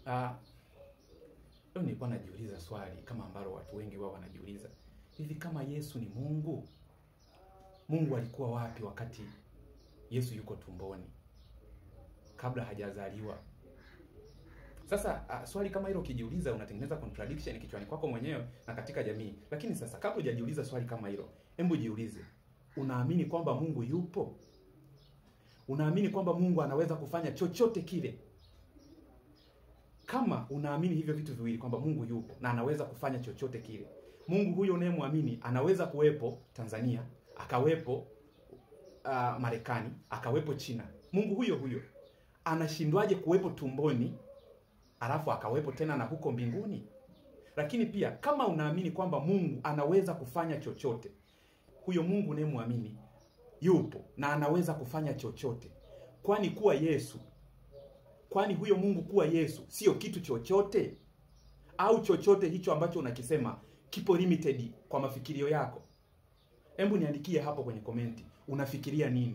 Leo nilikuwa najiuliza swali kama ambalo watu wengi wao wanajiuliza. Hivi kama Yesu ni Mungu, Mungu alikuwa wapi wakati Yesu yuko tumboni? Kabla hajazaliwa. Sasa swali kama hilo ukijiuliza unatengeneza contradiction kichwani kwako mwenyewe na katika jamii. Lakini sasa kabla hujajiuliza swali kama hilo, hebu jiulize, unaamini kwamba Mungu yupo? Unaamini kwamba Mungu anaweza kufanya chochote kile? Kama unaamini hivyo vitu viwili, kwamba Mungu yupo na anaweza kufanya chochote kile, Mungu huyo unayemwamini anaweza kuwepo Tanzania, akawepo Marekani, akawepo China. Mungu huyo huyo anashindwaje kuwepo tumboni alafu akawepo tena na huko mbinguni? Lakini pia kama unaamini kwamba Mungu anaweza kufanya chochote, huyo Mungu unayemwamini yupo na anaweza kufanya chochote, kwani huyo Mungu kuwa Yesu sio kitu chochote? Au chochote hicho ambacho unakisema kipo limited kwa mafikirio yako? Hebu niandikie hapo kwenye komenti, unafikiria nini?